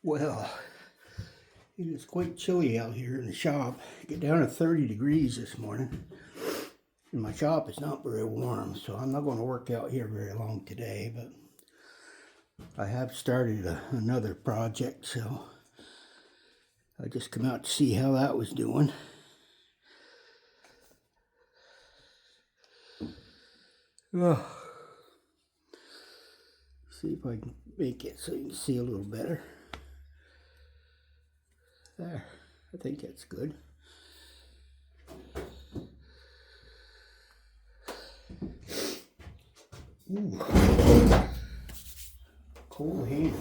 Well, it is quite chilly out here in the shop. Get down to 30 degrees this morning. And my shop is not very warm, so I'm not going to work out here very long today, but I have started another project, so I just come out to see how that was doing. Oh. See if I can make it so you can see a little better. There, I think that's good. Ooh, cold hand.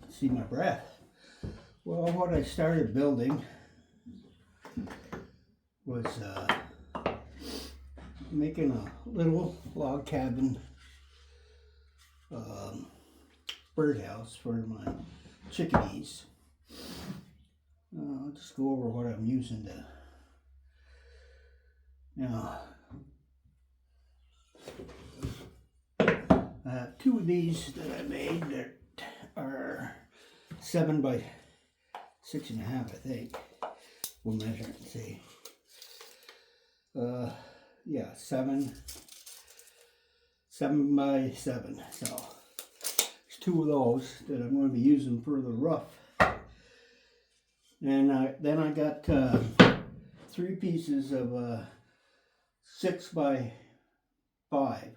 See my breath. Well, what I started building was making a little log cabin birdhouse for my chickadees. I'll just go over what I'm using to. Now, I have two of these that I made that are 7 by 6.5, I think. We'll measure it and see. Yeah, 7 by 7. So there's two of those that I'm going to be using for the roof. And then I got 3 pieces of 6 by 5.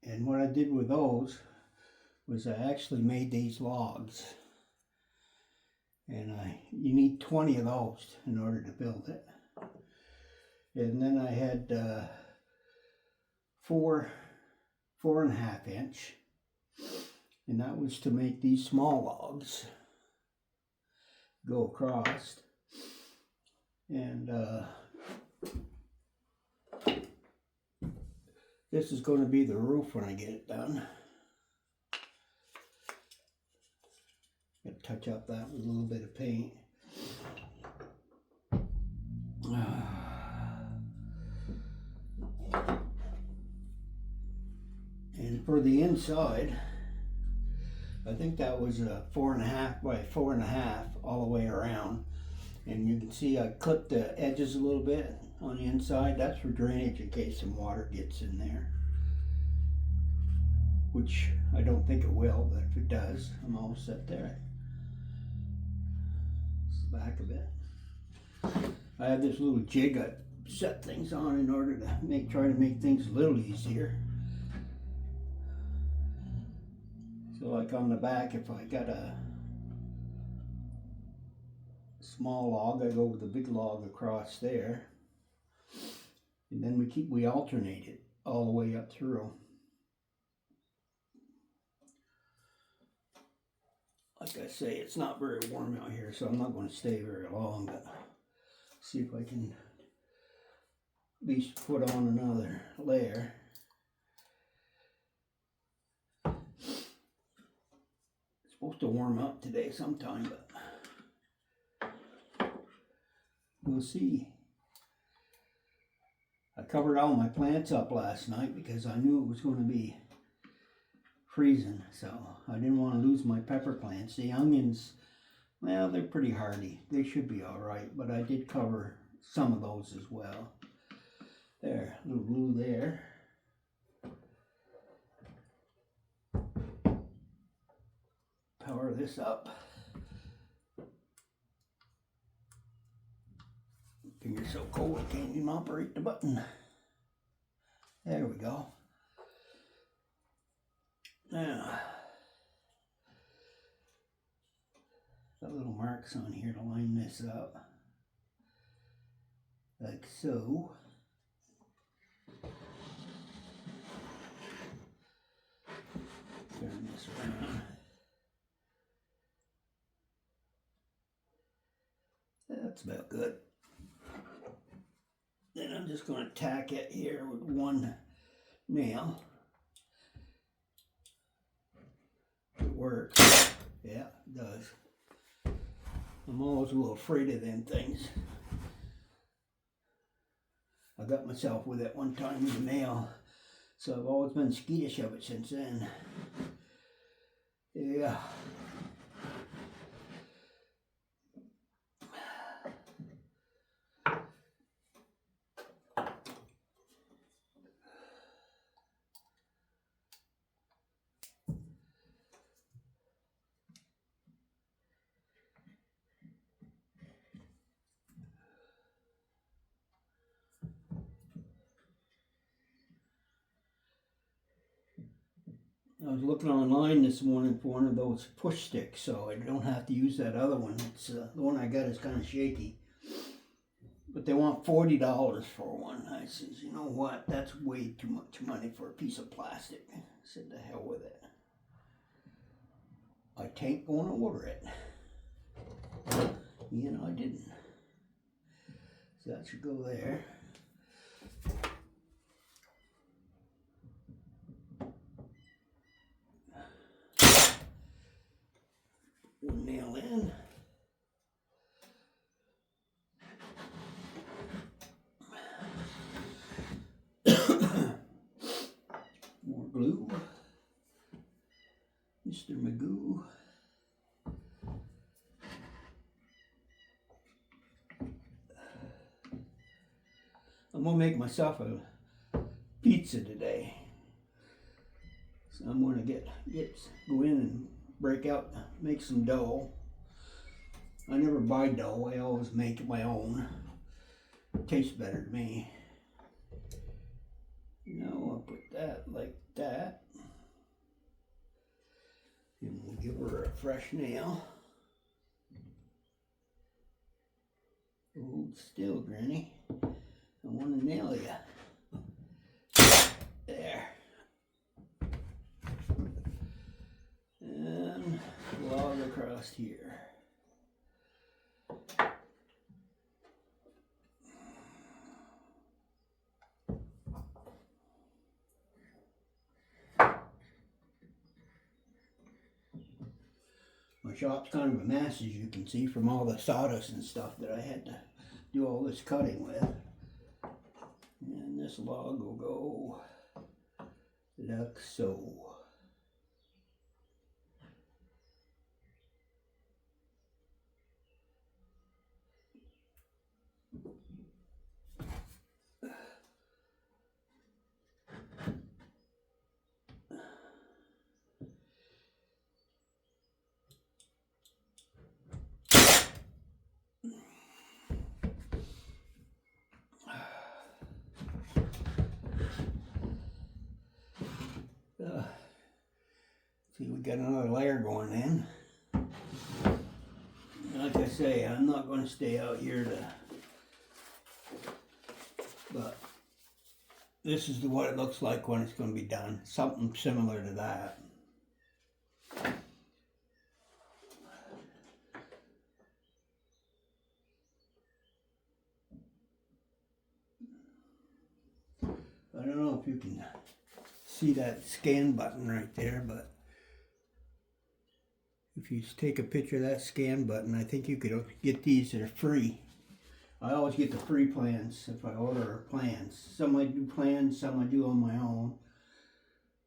And what I did with those was I actually made these logs. And you need 20 of those in order to build it. And then I had 4.5 inch. And that was to make these small logs go across. And this is going to be the roof when I get it done. Gotta touch up that with a little bit of paint. And for the inside, I think that was a 4.5 by 4.5 all the way around. And you can see I clipped the edges a little bit on the inside. That's for drainage in case some water gets in there. Which I don't think it will, but if it does, I'm all set there. It's the back of it. I have this little jig I set things on in order to try to make things a little easier. So like on the back, if I got a small log, I go with the big log across there. And then we alternate it all the way up through. Like I say, it's not very warm out here, so I'm not going to stay very long, but see if I can at least put on another layer. It's supposed to warm up today sometime, but we'll see. I covered all my plants up last night because I knew it was going to be freezing, so I didn't want to lose my pepper plants. The onions, well, they're pretty hardy. They should be all right, but I did cover some of those as well. There, a little glue there. Power this up. Finger's so cold I can't even operate the button. There we go. Now, got little marks on here to line this up. Like so. Turn this around. That's about good. Then I'm just going to tack it here with one nail. It works. Yeah, it does. I'm always a little afraid of them things. I got myself with it one time in the mail, so I've always been skittish of it since then. Yeah. I was looking online this morning for one of those push sticks, so I don't have to use that other one. It's the one I got is kind of shaky, but they want $40 for one. I says, you know what? That's way too much money for a piece of plastic. I said, the hell with it. I ain't going to order it. You know, I didn't. So that should go there. One nail in. More glue. Mr. Magoo. I'm gonna make myself a pizza today. So I'm gonna go in and break out, make some dough. I never buy dough, I always make my own. It tastes better to me. Now I'll put that like that. And we'll give her a fresh nail. Hold still, Granny. I want to nail you. There. And log across here. My shop's kind of a mess, as you can see, from all the sawdust and stuff that I had to do all this cutting with. And this log will go like so. See, we got another layer going in. Like I say, I'm not going to stay out here but this is what it looks like when it's going to be done. Something similar to that. I don't know if you can see that scan button right there, but if you take a picture of that scan button, I think you could get these that are free. I always get the free plans if I order plans. Some I do plans, some I do on my own.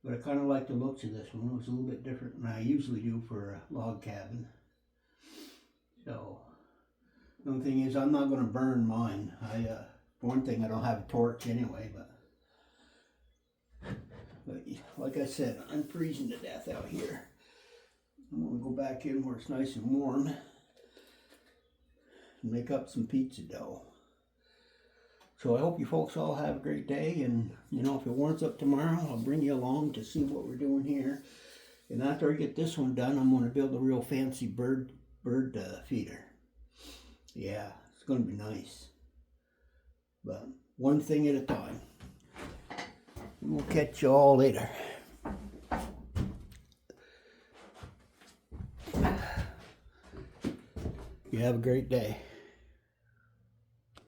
But I kind of like the looks of this one. It's a little bit different than I usually do for a log cabin. So, the only thing is I'm not going to burn mine. For one thing, I don't have a torch anyway, but like I said, I'm freezing to death out here. I'm going to go back in where it's nice and warm and make up some pizza dough. So I hope you folks all have a great day, and you know, if it warms up tomorrow, I'll bring you along to see what we're doing here. And after I get this one done, I'm going to build a real fancy bird feeder. Yeah, it's going to be nice. But one thing at a time. We'll catch you all later. You have a great day.